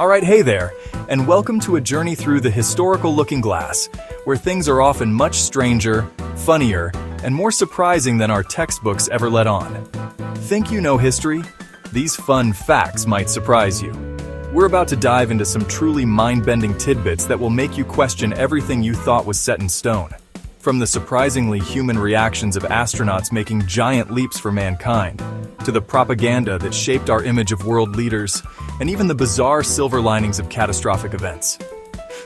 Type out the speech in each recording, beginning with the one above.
Alright, hey there, and welcome to a journey through the historical looking glass, where things are often much stranger, funnier, and more surprising than our textbooks ever let on. Think you know history? These fun facts might surprise you. We're about to dive into some truly mind-bending tidbits that will make you question everything you thought was set in stone. From the surprisingly human reactions of astronauts making giant leaps for mankind, to the propaganda that shaped our image of world leaders, and even the bizarre silver linings of catastrophic events.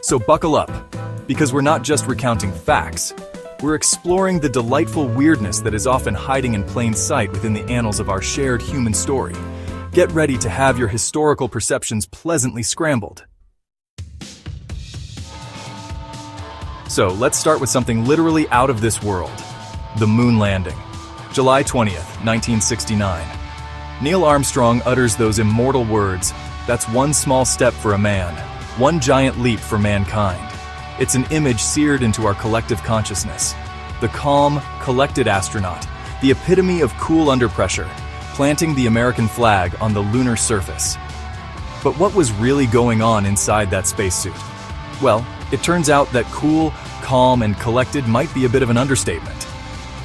So buckle up, because we're not just recounting facts, we're exploring the delightful weirdness that is often hiding in plain sight within the annals of our shared human story. Get ready to have your historical perceptions pleasantly scrambled. So let's start with something literally out of this world. The moon landing. July 20th, 1969. Neil Armstrong utters those immortal words, "That's one small step for a man, one giant leap for mankind." It's an image seared into our collective consciousness. The calm, collected astronaut, the epitome of cool under pressure, planting the American flag on the lunar surface. But what was really going on inside that spacesuit? Well, it turns out that cool, calm, and collected might be a bit of an understatement.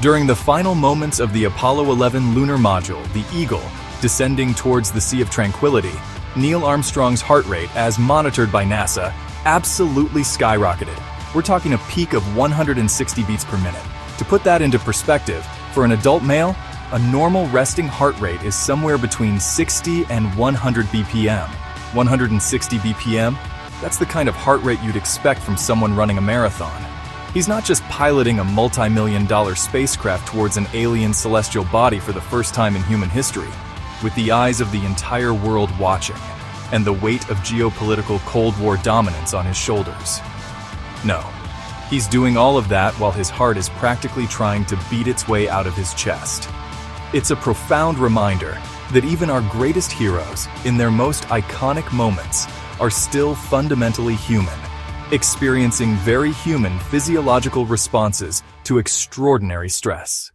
During the final moments of the Apollo 11 lunar module, the Eagle, descending towards the Sea of Tranquility, Neil Armstrong's heart rate, as monitored by NASA, absolutely skyrocketed. We're talking a peak of 160 beats per minute. To put that into perspective, for an adult male, a normal resting heart rate is somewhere between 60 and 100 BPM. 160 BPM? That's the kind of heart rate you'd expect from someone running a marathon. He's not just piloting a multi-million-dollar spacecraft towards an alien celestial body for the first time in human history, with the eyes of the entire world watching, and the weight of geopolitical Cold War dominance on his shoulders. No, he's doing all of that while his heart is practically trying to beat its way out of his chest. It's a profound reminder that even our greatest heroes, in their most iconic moments, are still fundamentally human, experiencing very human physiological responses to extraordinary stress.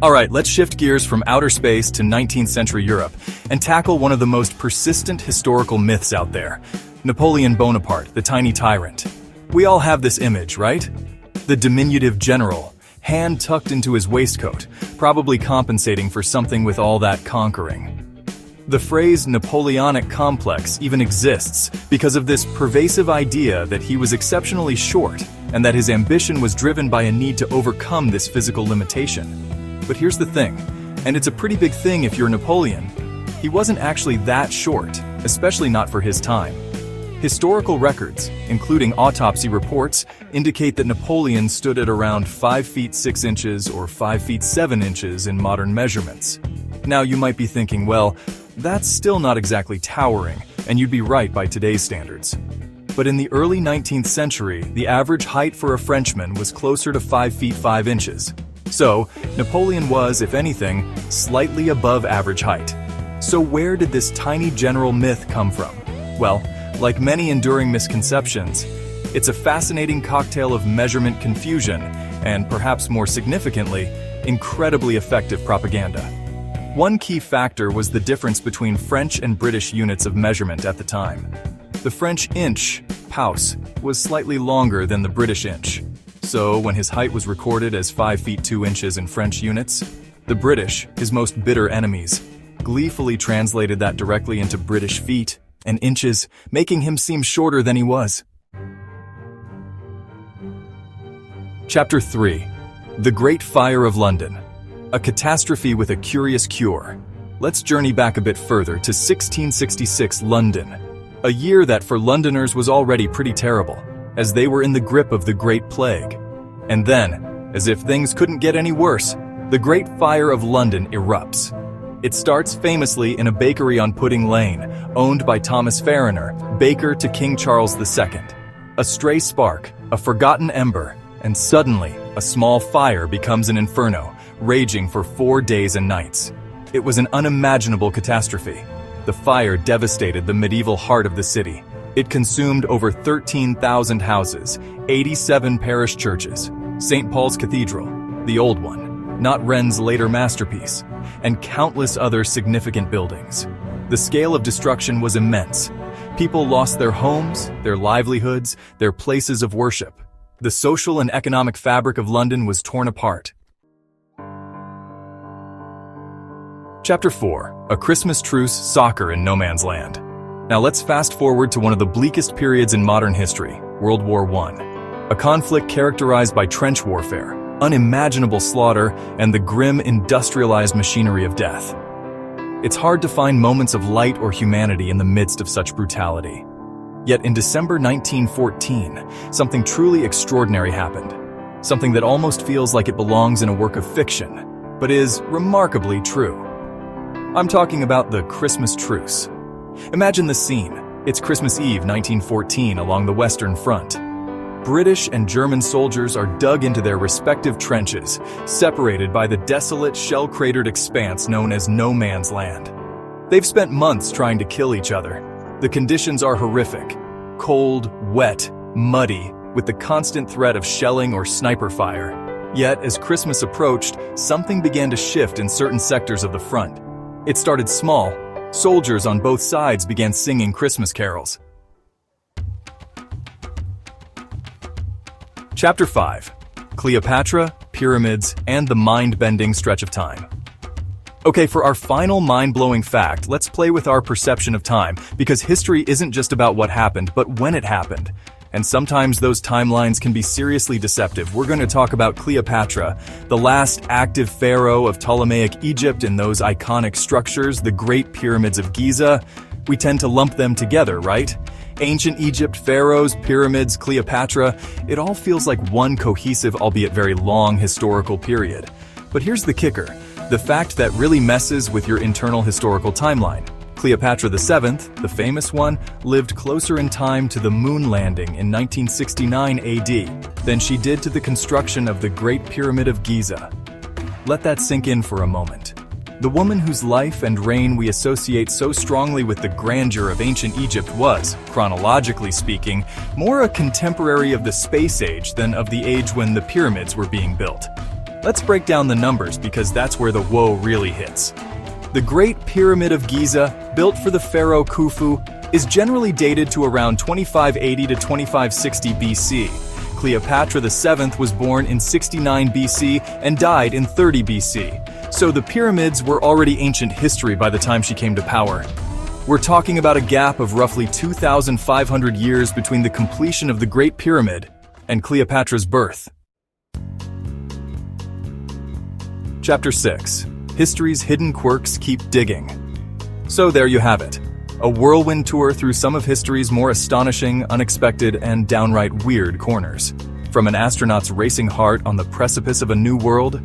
Alright, let's shift gears from outer space to 19th century Europe and tackle one of the most persistent historical myths out there, Napoleon Bonaparte, the tiny tyrant. We all have this image, right? The diminutive general, hand tucked into his waistcoat, probably compensating for something with all that conquering. The phrase Napoleonic complex even exists because of this pervasive idea that he was exceptionally short and that his ambition was driven by a need to overcome this physical limitation. But here's the thing, and it's a pretty big thing if you're Napoleon, he wasn't actually that short, especially not for his time. Historical records, including autopsy reports, indicate that Napoleon stood at around 5 feet 6 inches or 5 feet 7 inches in modern measurements. Now you might be thinking, well, that's still not exactly towering, and you'd be right by today's standards. But in the early 19th century, the average height for a Frenchman was closer to 5 feet 5 inches. So, Napoleon was, if anything, slightly above average height. So where did this tiny general myth come from? Well, like many enduring misconceptions, it's a fascinating cocktail of measurement confusion and, perhaps more significantly, incredibly effective propaganda. One key factor was the difference between French and British units of measurement at the time. The French inch, paus, was slightly longer than the British inch. So when his height was recorded as 5 feet 2 inches in French units, the British, his most bitter enemies, gleefully translated that directly into British feet and inches, making him seem shorter than he was. Chapter 3. The Great Fire of London. A catastrophe with a curious cure. Let's journey back a bit further to 1666 London, a year that for Londoners was already pretty terrible, as they were in the grip of the Great Plague. And then, as if things couldn't get any worse, the Great Fire of London erupts. It starts famously in a bakery on Pudding Lane, owned by Thomas Fariner, baker to King Charles II. A stray spark, a forgotten ember, and suddenly, a small fire becomes an inferno, raging for 4 days and nights. It was an unimaginable catastrophe. The fire devastated the medieval heart of the city. It consumed over 13,000 houses, 87 parish churches, St. Paul's Cathedral, the old one, not Wren's later masterpiece, and countless other significant buildings. The scale of destruction was immense. People lost their homes, their livelihoods, their places of worship. The social and economic fabric of London was torn apart. Chapter 4. A Christmas Truce, Soccer in No Man's Land. Now let's fast forward to one of the bleakest periods in modern history, World War I. A conflict characterized by trench warfare, unimaginable slaughter, and the grim industrialized machinery of death. It's hard to find moments of light or humanity in the midst of such brutality. Yet in December 1914, something truly extraordinary happened. Something that almost feels like it belongs in a work of fiction, but is remarkably true. I'm talking about the Christmas Truce. Imagine the scene. It's Christmas Eve 1914 along the Western Front. British and German soldiers are dug into their respective trenches, separated by the desolate, shell-cratered expanse known as No Man's Land. They've spent months trying to kill each other. The conditions are horrific. Cold, wet, muddy, with the constant threat of shelling or sniper fire. Yet, as Christmas approached, something began to shift in certain sectors of the front. It started small. Soldiers on both sides began singing Christmas carols. Chapter 5. Cleopatra, Pyramids, and the Mind-Bending Stretch of Time. Okay, for our final mind-blowing fact, let's play with our perception of time, because history isn't just about what happened, but when it happened. And sometimes those timelines can be seriously deceptive. We're going to talk about Cleopatra, the last active pharaoh of Ptolemaic Egypt, and those iconic structures, the Great Pyramids of Giza. We tend to lump them together, right? Ancient Egypt, pharaohs, pyramids, Cleopatra, it all feels like one cohesive, albeit very long, historical period. But here's the kicker. The fact that really messes with your internal historical timeline. Cleopatra VII, the famous one, lived closer in time to the moon landing in 1969 AD than she did to the construction of the Great Pyramid of Giza. Let that sink in for a moment. The woman whose life and reign we associate so strongly with the grandeur of ancient Egypt was, chronologically speaking, more a contemporary of the space age than of the age when the pyramids were being built. Let's break down the numbers because that's where the woe really hits. The Great Pyramid of Giza, built for the pharaoh Khufu, is generally dated to around 2580 to 2560 BC. Cleopatra VII was born in 69 BC and died in 30 BC. So the pyramids were already ancient history by the time she came to power. We're talking about a gap of roughly 2,500 years between the completion of the Great Pyramid and Cleopatra's birth. Chapter 6. History's hidden quirks keep digging. So there you have it. A whirlwind tour through some of history's more astonishing, unexpected, and downright weird corners. From an astronaut's racing heart on the precipice of a new world,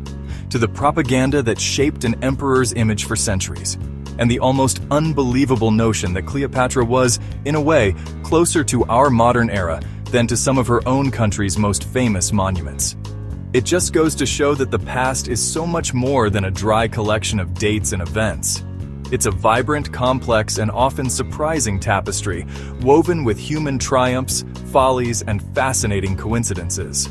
to the propaganda that shaped an emperor's image for centuries, and the almost unbelievable notion that Cleopatra was, in a way, closer to our modern era than to some of her own country's most famous monuments. It just goes to show that the past is so much more than a dry collection of dates and events. It's a vibrant, complex, and often surprising tapestry, woven with human triumphs, follies, and fascinating coincidences.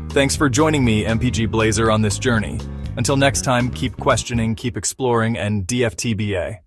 Thanks for joining me, MPG Blazer, on this journey. Until next time, keep questioning, keep exploring, and DFTBA.